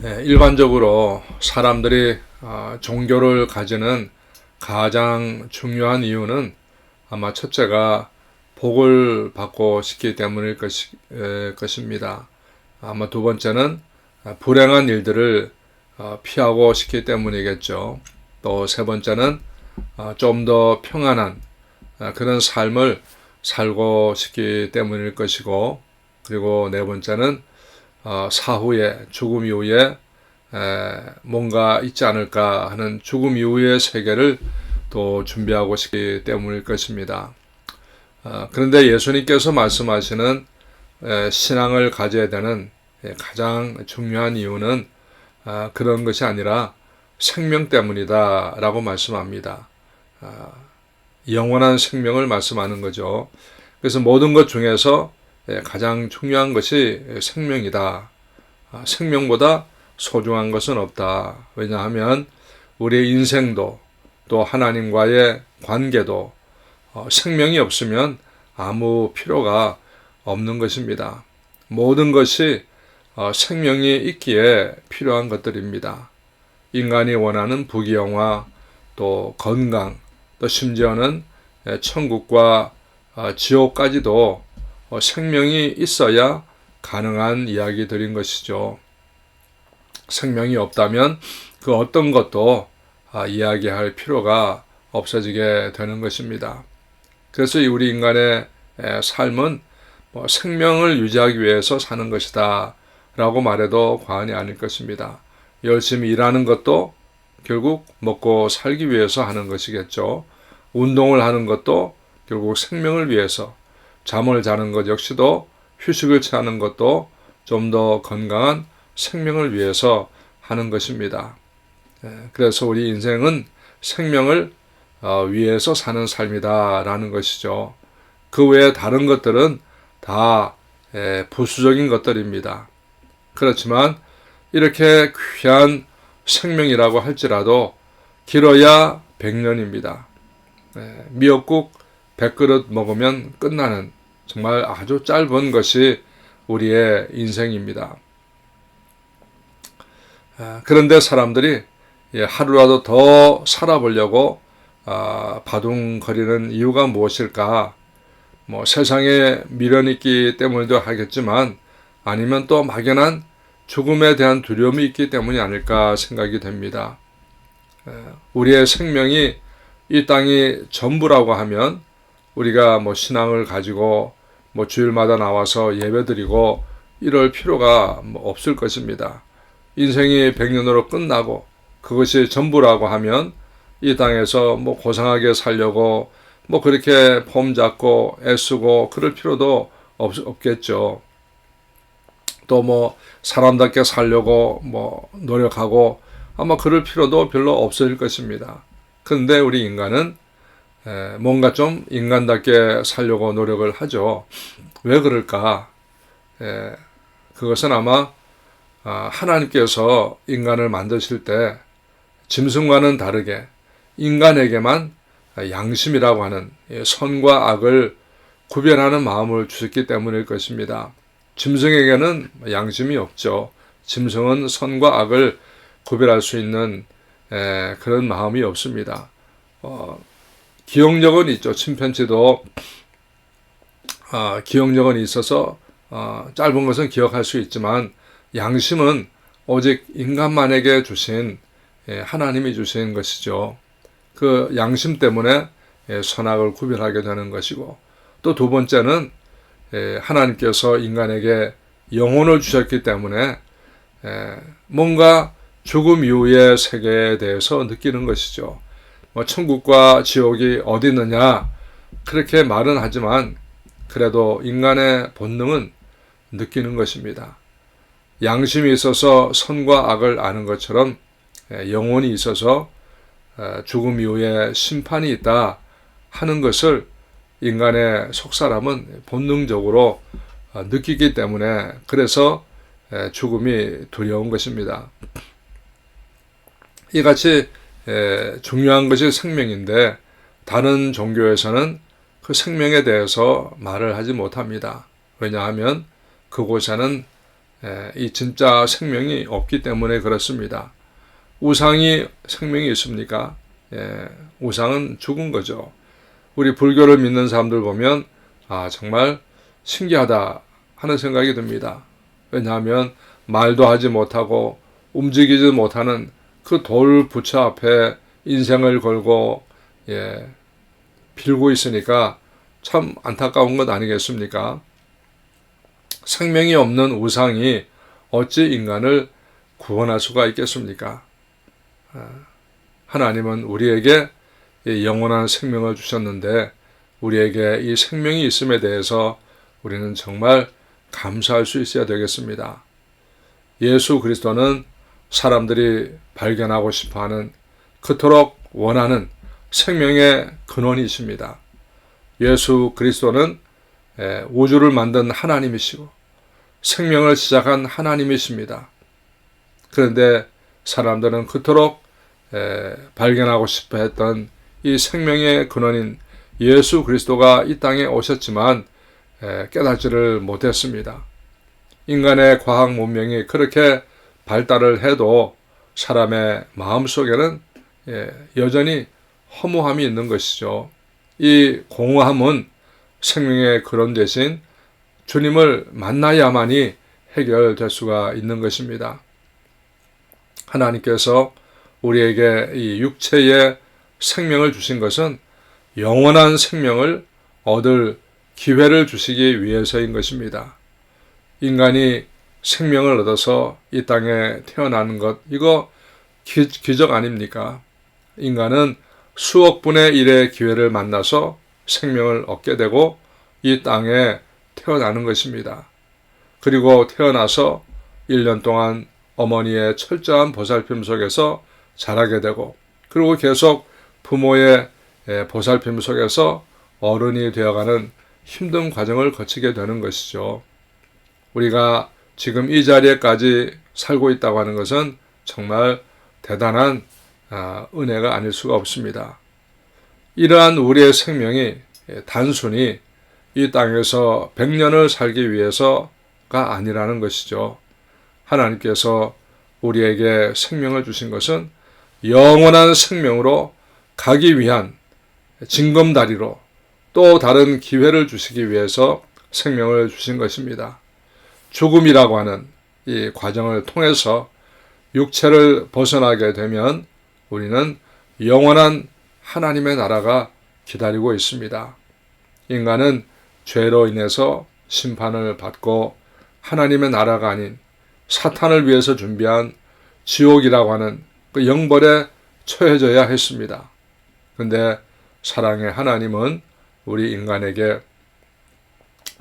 일반적으로 사람들이 종교를 가지는 가장 중요한 이유는 아마 첫째가 복을 받고 싶기 때문일 것입니다. 아마 두 번째는 불행한 일들을 피하고 싶기 때문이겠죠. 또 세 번째는 좀 더 평안한 그런 삶을 살고 싶기 때문일 것이고, 그리고 네 번째는 사후에 죽음 이후에 뭔가 있지 않을까 하는 죽음 이후의 세계를 또 준비하고 싶기 때문일 것입니다. 그런데 예수님께서 말씀하시는 신앙을 가져야 되는 가장 중요한 이유는 그런 것이 아니라 생명 때문이다 라고 말씀합니다. 영원한 생명을 말씀하는 거죠. 그래서 모든 것 중에서 가장 중요한 것이 생명이다. 생명보다 소중한 것은 없다. 왜냐하면 우리의 인생도 또 하나님과의 관계도 생명이 없으면 아무 필요가 없는 것입니다. 모든 것이 생명이 있기에 필요한 것들입니다. 인간이 원하는 부귀영화, 또 건강, 또 심지어는 천국과 지옥까지도 생명이 있어야 가능한 이야기들인 것이죠. 생명이 없다면 그 어떤 것도 이야기할 필요가 없어지게 되는 것입니다. 그래서 우리 인간의 삶은 생명을 유지하기 위해서 사는 것이다 라고 말해도 과언이 아닐 것입니다. 열심히 일하는 것도 결국 먹고 살기 위해서 하는 것이겠죠. 운동을 하는 것도 결국 생명을 위해서, 잠을 자는 것 역시도, 휴식을 취하는 것도 좀 더 건강한 생명을 위해서 하는 것입니다. 그래서 우리 인생은 생명을 위해서 사는 삶이다라는 것이죠. 그 외에 다른 것들은 다 부수적인 것들입니다. 그렇지만 이렇게 귀한 생명이라고 할지라도 길어야 100년입니다. 미역국 100그릇 먹으면 끝나는 정말 아주 짧은 것이 우리의 인생입니다. 그런데 사람들이 하루라도 더 살아보려고 바둥거리는 이유가 무엇일까? 세상에 미련이 있기 때문이도 하겠지만, 아니면 또 막연한 죽음에 대한 두려움이 있기 때문이 아닐까 생각이 됩니다. 우리의 생명이 이 땅이 전부라고 하면 우리가 신앙을 가지고 주일마다 나와서 예배드리고 이럴 필요가 없을 것입니다. 인생이 100년으로 끝나고 그것이 전부라고 하면 이 땅에서 고상하게 살려고 그렇게 폼 잡고 애쓰고 그럴 필요도 없겠죠. 또 사람답게 살려고 노력하고 아마 그럴 필요도 별로 없을 것입니다. 그런데 우리 인간은 뭔가 좀 인간답게 살려고 노력을 하죠. 왜 그럴까? 그것은 아마 하나님께서 인간을 만드실 때 짐승과는 다르게 인간에게만 양심이라고 하는 선과 악을 구별하는 마음을 주셨기 때문일 것입니다. 짐승에게는 양심이 없죠. 짐승은 선과 악을 구별할 수 있는 그런 마음이 없습니다. 기억력은 있죠. 침팬지도 기억력은 있어서 짧은 것은 기억할 수 있지만, 양심은 오직 인간만에게 주신 하나님이 주신 것이죠. 그 양심 때문에 선악을 구별하게 되는 것이고, 또 두 번째는 하나님께서 인간에게 영혼을 주셨기 때문에 뭔가 죽음 이후의 세계에 대해서 느끼는 것이죠. 천국과 지옥이 어디 있느냐 그렇게 말은 하지만 그래도 인간의 본능은 느끼는 것입니다. 양심이 있어서 선과 악을 아는 것처럼 영혼이 있어서 죽음 이후에 심판이 있다 하는 것을 인간의 속사람은 본능적으로 느끼기 때문에, 그래서 죽음이 두려운 것입니다. 이같이 중요한 것이 생명인데 다른 종교에서는 그 생명에 대해서 말을 하지 못합니다. 왜냐하면 그곳에는 이 진짜 생명이 없기 때문에 그렇습니다. 우상이 생명이 있습니까? 우상은 죽은 거죠. 우리 불교를 믿는 사람들 보면 정말 신기하다 하는 생각이 듭니다. 왜냐하면 말도 하지 못하고 움직이지 못하는 그 돌 부처 앞에 인생을 걸고 빌고 있으니까 참 안타까운 것 아니겠습니까? 생명이 없는 우상이 어찌 인간을 구원할 수가 있겠습니까? 하나님은 우리에게 영원한 생명을 주셨는데 우리에게 이 생명이 있음에 대해서 우리는 정말 감사할 수 있어야 되겠습니다. 예수 그리스도는 사람들이 발견하고 싶어하는 그토록 원하는 생명의 근원이십니다. 예수 그리스도는 우주를 만든 하나님이시고 생명을 시작한 하나님이십니다. 그런데 사람들은 그토록 발견하고 싶어 했던 이 생명의 근원인 예수 그리스도가 이 땅에 오셨지만 깨닫지를 못했습니다. 인간의 과학 문명이 그렇게 발달을 해도 사람의 마음속에는 여전히 허무함이 있는 것이죠. 이 공허함은 생명의 근원 대신 주님을 만나야만이 해결될 수가 있는 것입니다. 하나님께서 우리에게 이 육체의 생명을 주신 것은 영원한 생명을 얻을 기회를 주시기 위해서인 것입니다. 인간이 생명을 얻어서 이 땅에 태어나는 것, 이거 기적 아닙니까? 인간은 수억 분의 1의 기회를 만나서 생명을 얻게 되고 이 땅에 태어나는 것입니다. 그리고 태어나서 1년 동안 어머니의 철저한 보살핌 속에서 자라게 되고 그리고 계속 부모의 보살핌 속에서 어른이 되어가는 힘든 과정을 거치게 되는 것이죠. 우리가 지금 이 자리에까지 살고 있다고 하는 것은 정말 대단한 은혜가 아닐 수가 없습니다. 이러한 우리의 생명이 단순히 이 땅에서 100년을 살기 위해서가 아니라는 것이죠. 하나님께서 우리에게 생명을 주신 것은 영원한 생명으로 가기 위한 징검다리로 또 다른 기회를 주시기 위해서 생명을 주신 것입니다. 죽음이라고 하는 이 과정을 통해서 육체를 벗어나게 되면 우리는 영원한 하나님의 나라가 기다리고 있습니다. 인간은 죄로 인해서 심판을 받고 하나님의 나라가 아닌 사탄을 위해서 준비한 지옥이라고 하는 그 영벌에 처해져야 했습니다. 그런데 사랑의 하나님은 우리 인간에게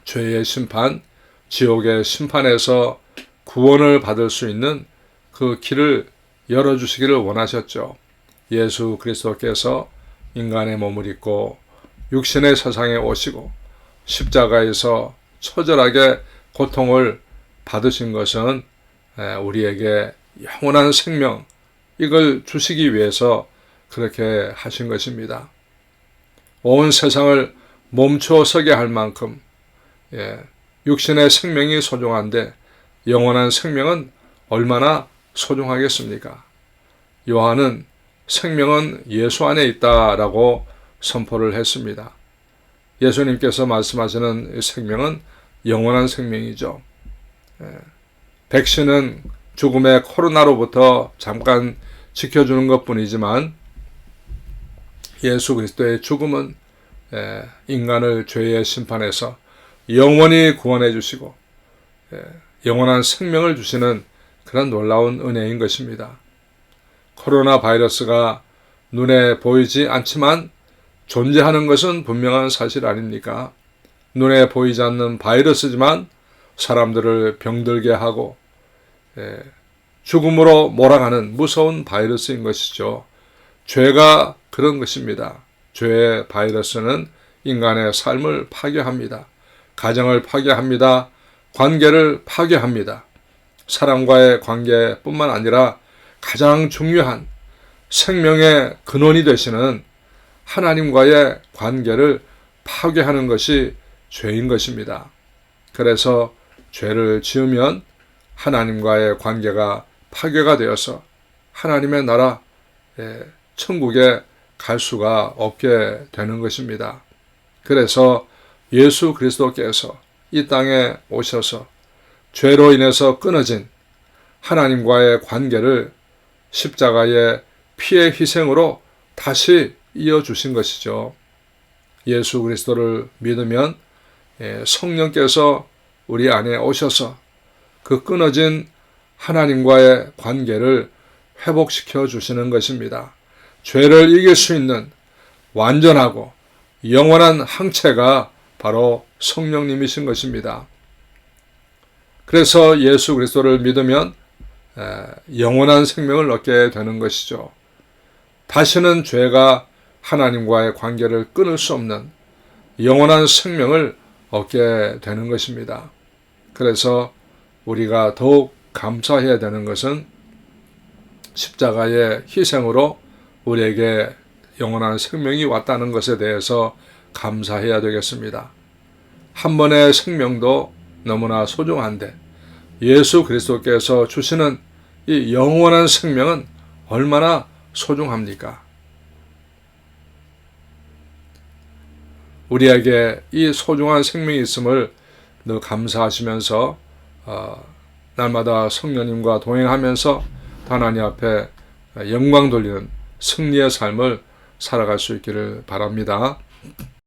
죄의 심판, 지옥의 심판에서 구원을 받을 수 있는 그 길을 열어주시기를 원하셨죠. 예수 그리스도께서 인간의 몸을 입고 육신의 세상에 오시고 십자가에서 처절하게 고통을 받으신 것은 우리에게 영원한 생명, 이걸 주시기 위해서 그렇게 하신 것입니다. 온 세상을 멈춰 서게 할 만큼 육신의 생명이 소중한데 영원한 생명은 얼마나 소중하겠습니까? 요한은 생명은 예수 안에 있다라고 선포를 했습니다. 예수님께서 말씀하시는 생명은 영원한 생명이죠. 백신은 죽음의 코로나로부터 잠깐 지켜주는 것뿐이지만 예수 그리스도의 죽음은 인간을 죄의 심판에서 영원히 구원해 주시고 영원한 생명을 주시는 그런 놀라운 은혜인 것입니다. 코로나 바이러스가 눈에 보이지 않지만 존재하는 것은 분명한 사실 아닙니까? 눈에 보이지 않는 바이러스지만 사람들을 병들게 하고 죽음으로 몰아가는 무서운 바이러스인 것이죠. 죄가 그런 것입니다. 죄의 바이러스는 인간의 삶을 파괴합니다. 가정을 파괴합니다. 관계를 파괴합니다. 사람과의 관계뿐만 아니라 가장 중요한 생명의 근원이 되시는 하나님과의 관계를 파괴하는 것이 죄인 것입니다. 그래서 죄를 지으면 하나님과의 관계가 파괴가 되어서 하나님의 나라, 천국에 갈 수가 없게 되는 것입니다. 그래서 예수 그리스도께서 이 땅에 오셔서 죄로 인해서 끊어진 하나님과의 관계를 십자가의 피의 희생으로 다시 이어주신 것이죠. 예수 그리스도를 믿으면 성령께서 우리 안에 오셔서 그 끊어진 하나님과의 관계를 회복시켜 주시는 것입니다. 죄를 이길 수 있는 완전하고 영원한 항체가 바로 성령님이신 것입니다. 그래서 예수 그리스도를 믿으면 영원한 생명을 얻게 되는 것이죠. 다시는 죄가 하나님과의 관계를 끊을 수 없는 영원한 생명을 얻게 되는 것입니다. 그래서 우리가 더욱 감사해야 되는 것은 십자가의 희생으로 우리에게 영원한 생명이 왔다는 것에 대해서 감사해야 되겠습니다. 한 번의 생명도 너무나 소중한데 예수 그리스도께서 주시는 이 영원한 생명은 얼마나 소중합니까? 우리에게 이 소중한 생명이 있음을 늘 감사하시면서 날마다 성령님과 동행하면서 하나님 앞에 영광 돌리는 승리의 삶을 살아갈 수 있기를 바랍니다.